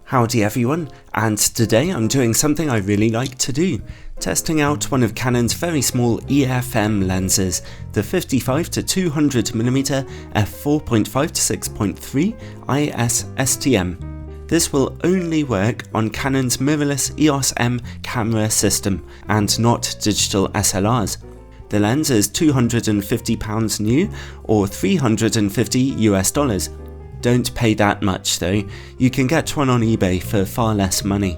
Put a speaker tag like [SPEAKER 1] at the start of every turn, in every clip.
[SPEAKER 1] Howdy everyone, and today I'm doing something I really like to do, testing out one of Canon's very small EF-M lenses, the 55-200mm f4.5-6.3 IS STM. This will only work on Canon's mirrorless EOS M camera system and not digital SLRs. The lens is £250 new or $350 US. Don't pay that much though, you can get one on eBay for far less money.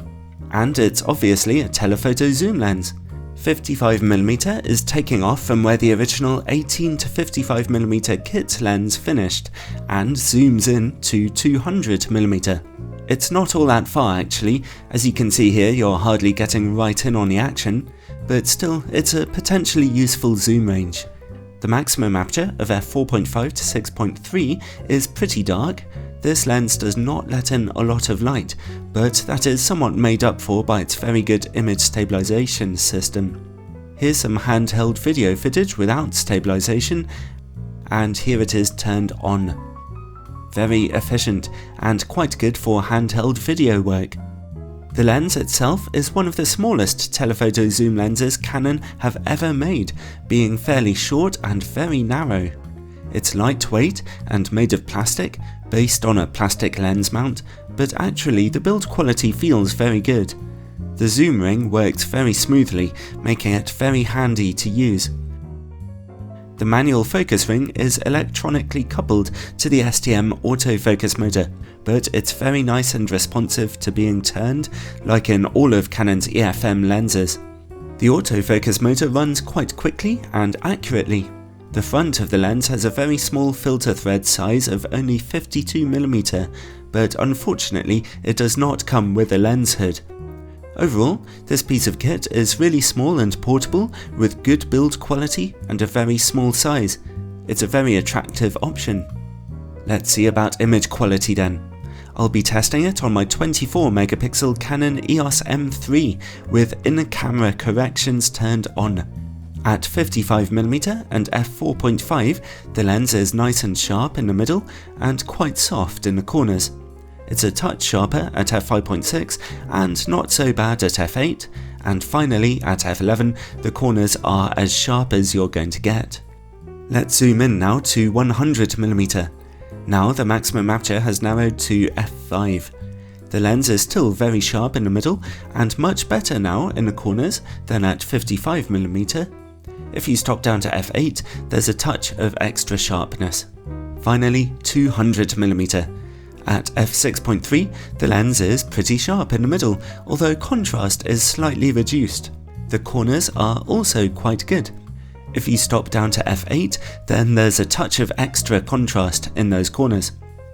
[SPEAKER 1] And it's obviously a telephoto zoom lens. 55mm is taking off from where the original 18-55mm kit lens finished and zooms in to 200mm. It's not all that far actually, as you can see here you're hardly getting right in on the action, but still it's a potentially useful zoom range. The maximum aperture of f4.5-6.3 is pretty dark. This lens does not let in a lot of light, but that is somewhat made up for by its very good image stabilization system. Here's some handheld video footage without stabilization, and here it is turned on. Very efficient and quite good for handheld video work. The lens itself is one of the smallest telephoto zoom lenses Canon have ever made, being fairly short and very narrow. It's lightweight and made of plastic, based on a plastic lens mount, but actually the build quality feels very good. The zoom ring works very smoothly, making it very handy to use. The manual focus ring is electronically coupled to the STM autofocus motor, but it's very nice and responsive to being turned, like in all of Canon's EF-M lenses. The autofocus motor runs quite quickly and accurately. The front of the lens has a very small filter thread size of only 52mm, but unfortunately it does not come with a lens hood. Overall, this piece of kit is really small and portable with good build quality and a very small size. It's a very attractive option. Let's see about image quality then. I'll be testing it on my 24MP Canon EOS M3 with inner camera corrections turned on. At 55mm and f4.5, the lens is nice and sharp in the middle and quite soft in the corners. It's a touch sharper at f5.6 and not so bad at f8, and finally at f11 the corners are as sharp as you're going to get. Let's zoom in now to 100mm. Now the maximum aperture has narrowed to f5. The lens is still very sharp in the middle and much better now in the corners than at 55mm. If you stop down to f8, there's a touch of extra sharpness. Finally, 200mm. At f6.3, the lens is pretty sharp in the middle, although contrast is slightly reduced. The corners are also quite good. If you stop down to f8, then there's a touch of extra contrast in those corners.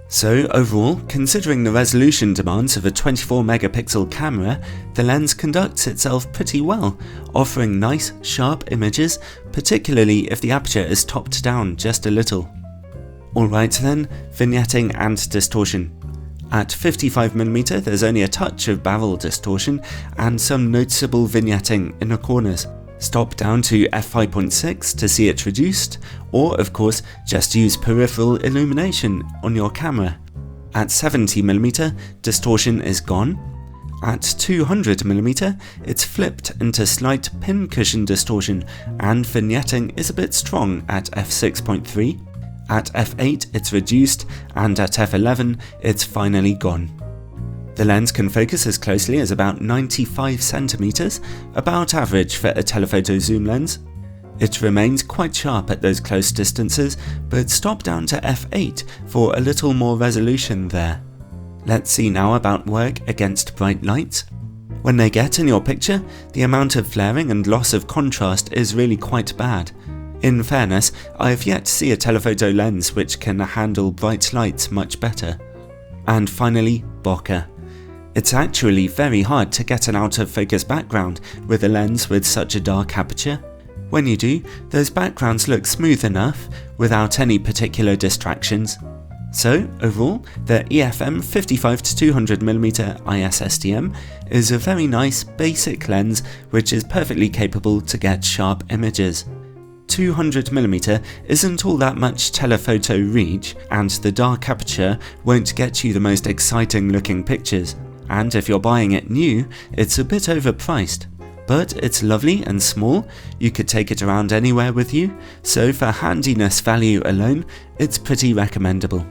[SPEAKER 1] So overall, considering the resolution demands of a 24MP camera, the lens conducts itself pretty well, offering nice, sharp images, particularly if the aperture is topped down just a little. Alright then, vignetting and distortion. At 55mm there's only a touch of barrel distortion and some noticeable vignetting in the corners. Stop down to f5.6 to see it reduced, or of course just use peripheral illumination on your camera. At 70mm distortion is gone. At 200mm it's flipped into slight pincushion distortion and vignetting is a bit strong at f6.3. At f8 it's reduced, and at f11 it's finally gone. The lens can focus as closely as about 95cm, about average for a telephoto zoom lens. It remains quite sharp at those close distances, but stop down to f8 for a little more resolution there. Let's see now about work against bright lights. When they get in your picture, the amount of flaring and loss of contrast is really quite bad. In fairness, I have yet to see a telephoto lens which can handle bright lights much better. And finally, bokeh. It's actually very hard to get an out of focus background with a lens with such a dark aperture. When you do, those backgrounds look smooth enough without any particular distractions. So overall, the EF-M 55-200mm IS STM is a very nice basic lens which is perfectly capable to get sharp images. 200mm isn't all that much telephoto reach, and the dark aperture won't get you the most exciting looking pictures. and if you're buying it new, it's a bit overpriced. But it's lovely and small, you could take it around anywhere with you, so for handiness value alone, it's pretty recommendable.